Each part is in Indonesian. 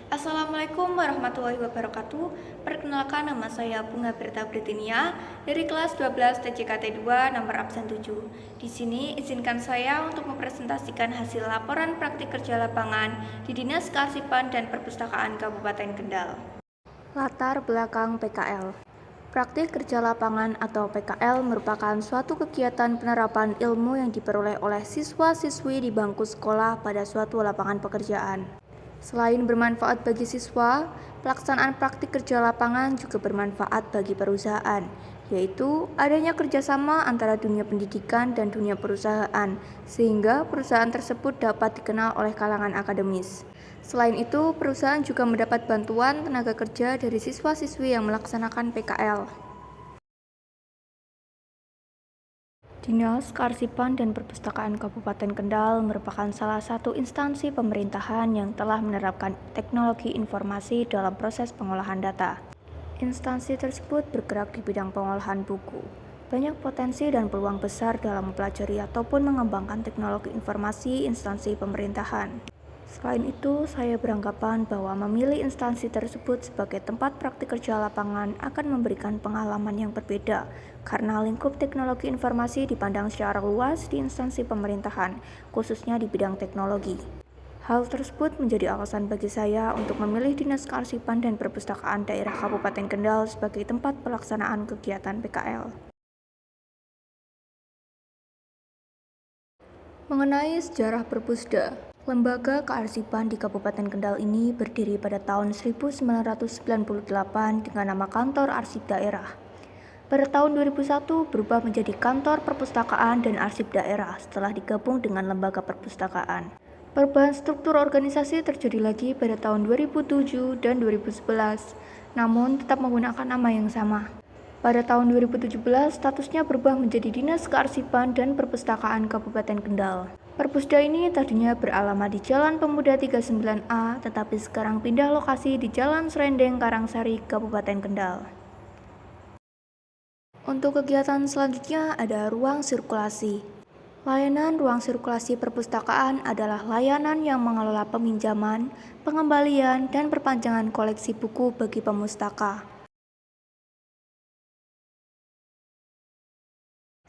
Assalamualaikum warahmatullahi wabarakatuh. Perkenalkan, nama saya Bunga Berta Britinia dari kelas 12 TJKT 2 nomor absen 7. Di sini izinkan saya untuk mempresentasikan hasil laporan praktik kerja lapangan di Dinas Kearsipan dan Perpustakaan Kabupaten Kendal. Latar belakang PKL. Praktik kerja lapangan atau PKL merupakan suatu kegiatan penerapan ilmu yang diperoleh oleh siswa-siswi di bangku sekolah pada suatu lapangan pekerjaan. Selain bermanfaat bagi siswa, pelaksanaan praktik kerja lapangan juga bermanfaat bagi perusahaan, yaitu adanya kerjasama antara dunia pendidikan dan dunia perusahaan, sehingga perusahaan tersebut dapat dikenal oleh kalangan akademis. Selain itu, perusahaan juga mendapat bantuan tenaga kerja dari siswa-siswi yang melaksanakan PKL. Dinas Kearsipan dan Perpustakaan Kabupaten Kendal merupakan salah satu instansi pemerintahan yang telah menerapkan teknologi informasi dalam proses pengolahan data. Instansi tersebut bergerak di bidang pengolahan buku. Banyak potensi dan peluang besar dalam mempelajari ataupun mengembangkan teknologi informasi instansi pemerintahan. Selain itu, saya beranggapan bahwa memilih instansi tersebut sebagai tempat praktik kerja lapangan akan memberikan pengalaman yang berbeda, karena lingkup teknologi informasi dipandang secara luas di instansi pemerintahan, khususnya di bidang teknologi. Hal tersebut menjadi alasan bagi saya untuk memilih Dinas Kearsipan dan Perpustakaan Daerah Kabupaten Kendal sebagai tempat pelaksanaan kegiatan PKL. Mengenai sejarah Perpusda, Lembaga Kearsipan di Kabupaten Kendal ini berdiri pada tahun 1998 dengan nama Kantor Arsip Daerah. Pada tahun 2001 berubah menjadi Kantor Perpustakaan dan Arsip Daerah setelah digabung dengan Lembaga Perpustakaan. Perubahan struktur organisasi terjadi lagi pada tahun 2007 dan 2011, namun tetap menggunakan nama yang sama. Pada tahun 2017, statusnya berubah menjadi Dinas Kearsipan dan Perpustakaan Kabupaten Kendal. Perpusda ini tadinya beralamat di Jalan Pemuda 39A, tetapi sekarang pindah lokasi di Jalan Serendeng, Karangsari, Kabupaten Kendal. Untuk kegiatan selanjutnya ada ruang sirkulasi. Layanan ruang sirkulasi perpustakaan adalah layanan yang mengelola peminjaman, pengembalian, dan perpanjangan koleksi buku bagi pemustaka.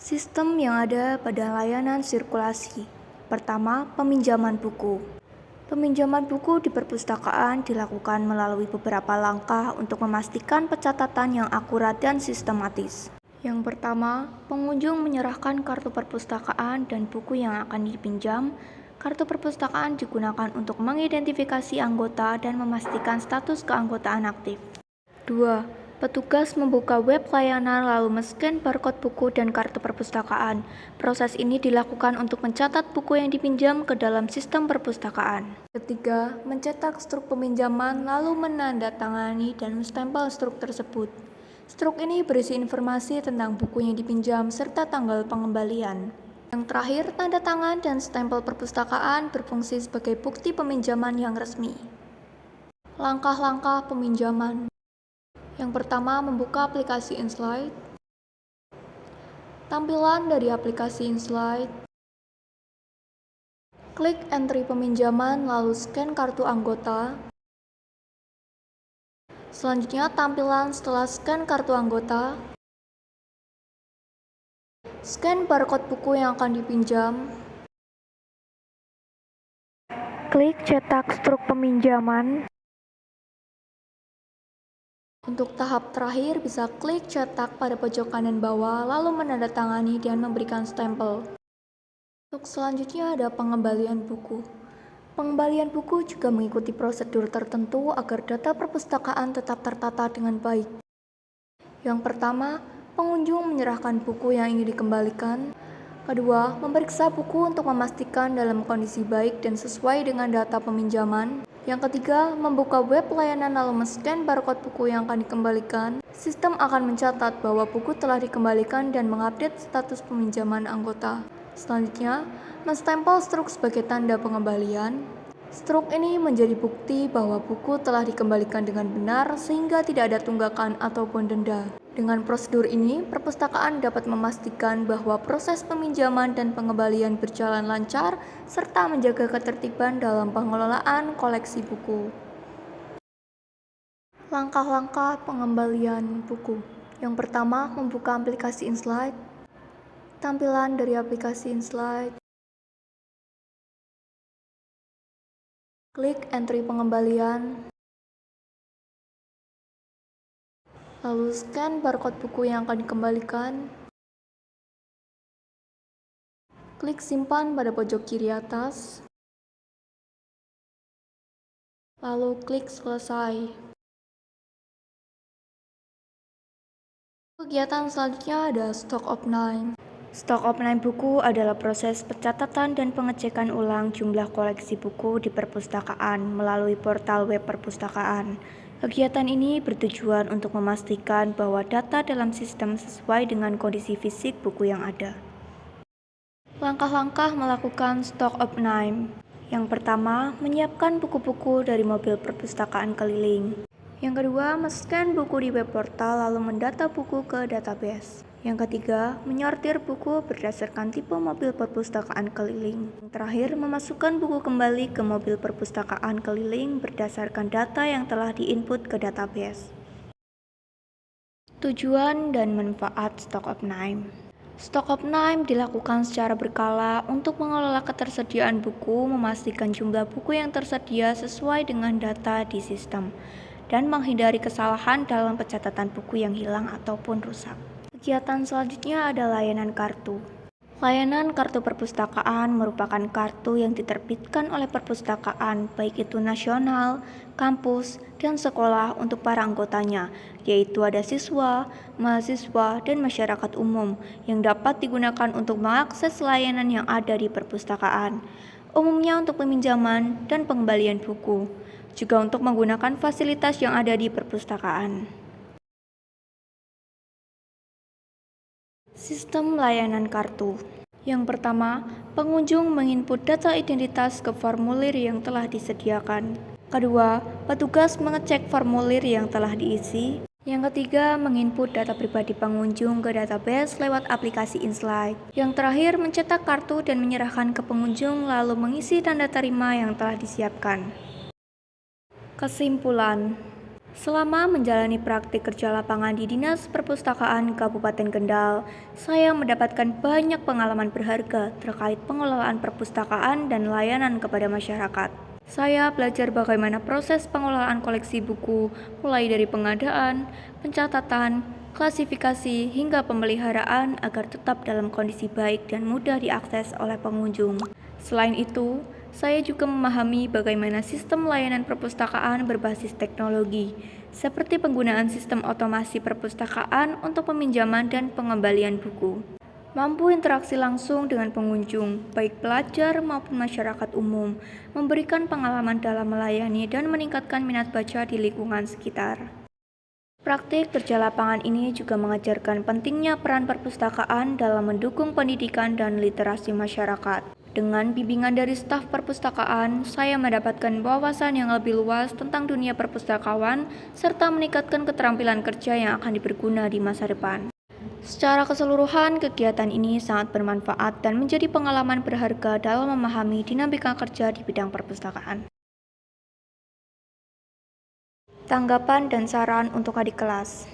Sistem yang ada pada layanan sirkulasi. Pertama, peminjaman buku. Peminjaman buku di perpustakaan dilakukan melalui beberapa langkah untuk memastikan pencatatan yang akurat dan sistematis. Yang pertama, pengunjung menyerahkan kartu perpustakaan dan buku yang akan dipinjam. Kartu perpustakaan digunakan untuk mengidentifikasi anggota dan memastikan status keanggotaan aktif. 2. Petugas membuka web layanan lalu men-scan barcode buku dan kartu perpustakaan. Proses ini dilakukan untuk mencatat buku yang dipinjam ke dalam sistem perpustakaan. Ketiga, mencetak struk peminjaman lalu menandatangani dan menstempel struk tersebut. Struk ini berisi informasi tentang buku yang dipinjam serta tanggal pengembalian. Yang terakhir, tanda tangan dan stempel perpustakaan berfungsi sebagai bukti peminjaman yang resmi. Langkah-langkah peminjaman. Yang pertama, membuka aplikasi InSlide. Tampilan dari aplikasi InSlide. Klik entry peminjaman lalu scan kartu anggota. Selanjutnya, tampilan setelah scan kartu anggota. Scan barcode buku yang akan dipinjam. Klik cetak struk peminjaman. Untuk tahap terakhir, bisa klik cetak pada pojok kanan bawah, lalu menandatangani dan memberikan stempel. Untuk selanjutnya ada pengembalian buku. Pengembalian buku juga mengikuti prosedur tertentu agar data perpustakaan tetap tertata dengan baik. Yang pertama, pengunjung menyerahkan buku yang ingin dikembalikan. Kedua, memeriksa buku untuk memastikan dalam kondisi baik dan sesuai dengan data peminjaman. Yang ketiga, membuka web layanan lalu men-scan barcode buku yang akan dikembalikan. Sistem akan mencatat bahwa buku telah dikembalikan dan mengupdate status peminjaman anggota. Selanjutnya, menstempel struk sebagai tanda pengembalian. Struk ini menjadi bukti bahwa buku telah dikembalikan dengan benar sehingga tidak ada tunggakan ataupun denda. Dengan prosedur ini, perpustakaan dapat memastikan bahwa proses peminjaman dan pengembalian berjalan lancar serta menjaga ketertiban dalam pengelolaan koleksi buku. Langkah-langkah pengembalian buku. Yang pertama, membuka aplikasi InSlide. Tampilan dari aplikasi InSlide. Klik entry pengembalian. Lalu scan barcode buku yang akan dikembalikan. Klik simpan pada pojok kiri atas. Lalu klik selesai. Kegiatan selanjutnya ada Stock of Nine. Stock of Nine buku adalah proses pencatatan dan pengecekan ulang jumlah koleksi buku di perpustakaan melalui portal web perpustakaan. Kegiatan ini bertujuan untuk memastikan bahwa data dalam sistem sesuai dengan kondisi fisik buku yang ada. Langkah-langkah melakukan Stock of Nine. Yang pertama, menyiapkan buku-buku dari mobil perpustakaan keliling. Yang kedua, men-scan buku di web portal lalu mendata buku ke database. Yang ketiga, menyortir buku berdasarkan tipe mobil perpustakaan keliling. Yang terakhir, memasukkan buku kembali ke mobil perpustakaan keliling berdasarkan data yang telah diinput ke database. Tujuan dan manfaat Stock of Nine. Stock of Nine dilakukan secara berkala untuk mengelola ketersediaan buku, memastikan jumlah buku yang tersedia sesuai dengan data di sistem, dan menghindari kesalahan dalam pencatatan buku yang hilang ataupun rusak. Kegiatan selanjutnya ada layanan kartu. Layanan kartu perpustakaan merupakan kartu yang diterbitkan oleh perpustakaan, baik itu nasional, kampus, dan sekolah untuk para anggotanya, yaitu ada siswa, mahasiswa, dan masyarakat umum yang dapat digunakan untuk mengakses layanan yang ada di perpustakaan, umumnya untuk peminjaman dan pengembalian buku, juga untuk menggunakan fasilitas yang ada di perpustakaan. Sistem layanan kartu. Yang pertama, pengunjung menginput data identitas ke formulir yang telah disediakan. Kedua, petugas mengecek formulir yang telah diisi. Yang ketiga, menginput data pribadi pengunjung ke database lewat aplikasi InSlide. Yang terakhir, mencetak kartu dan menyerahkan ke pengunjung lalu mengisi tanda terima yang telah disiapkan. Kesimpulan. Selama menjalani praktik kerja lapangan di Dinas Perpustakaan Kabupaten Kendal, saya mendapatkan banyak pengalaman berharga terkait pengelolaan perpustakaan dan layanan kepada masyarakat. Saya belajar bagaimana proses pengelolaan koleksi buku, mulai dari pengadaan, pencatatan, klasifikasi, hingga pemeliharaan agar tetap dalam kondisi baik dan mudah diakses oleh pengunjung. Selain itu, saya juga memahami bagaimana sistem layanan perpustakaan berbasis teknologi, seperti penggunaan sistem otomasi perpustakaan untuk peminjaman dan pengembalian buku. Mampu interaksi langsung dengan pengunjung, baik pelajar maupun masyarakat umum, memberikan pengalaman dalam melayani dan meningkatkan minat baca di lingkungan sekitar. Praktik kerja lapangan ini juga mengajarkan pentingnya peran perpustakaan dalam mendukung pendidikan dan literasi masyarakat. Dengan bimbingan dari staf perpustakaan, saya mendapatkan wawasan yang lebih luas tentang dunia perpustakawan serta meningkatkan keterampilan kerja yang akan berguna di masa depan. Secara keseluruhan, kegiatan ini sangat bermanfaat dan menjadi pengalaman berharga dalam memahami dinamika kerja di bidang perpustakaan. Tanggapan dan saran untuk adik kelas.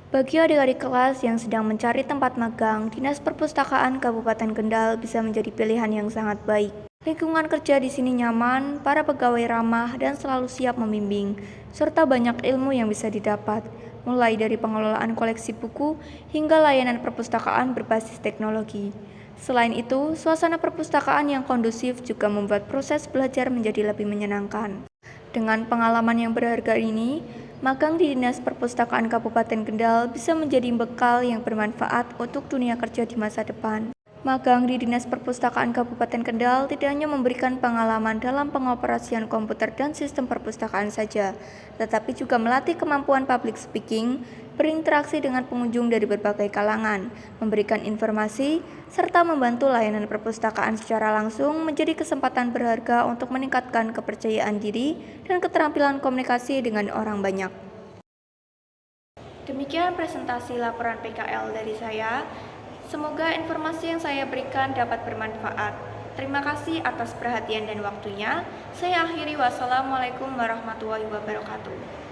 Bagi adik-adik kelas yang sedang mencari tempat magang, Dinas Perpustakaan Kabupaten Kendal bisa menjadi pilihan yang sangat baik. Lingkungan kerja di sini nyaman, para pegawai ramah dan selalu siap membimbing, serta banyak ilmu yang bisa didapat, mulai dari pengelolaan koleksi buku hingga layanan perpustakaan berbasis teknologi. Selain itu, suasana perpustakaan yang kondusif juga membuat proses belajar menjadi lebih menyenangkan. Dengan pengalaman yang berharga ini, magang di Dinas Perpustakaan Kabupaten Kendal bisa menjadi bekal yang bermanfaat untuk dunia kerja di masa depan. Magang di Dinas Perpustakaan Kabupaten Kendal tidak hanya memberikan pengalaman dalam pengoperasian komputer dan sistem perpustakaan saja, tetapi juga melatih kemampuan public speaking, berinteraksi dengan pengunjung dari berbagai kalangan, memberikan informasi, serta membantu layanan perpustakaan secara langsung menjadi kesempatan berharga untuk meningkatkan kepercayaan diri dan keterampilan komunikasi dengan orang banyak. Demikian presentasi laporan PKL dari saya. Semoga informasi yang saya berikan dapat bermanfaat. Terima kasih atas perhatian dan waktunya. Saya akhiri, wassalamualaikum warahmatullahi wabarakatuh.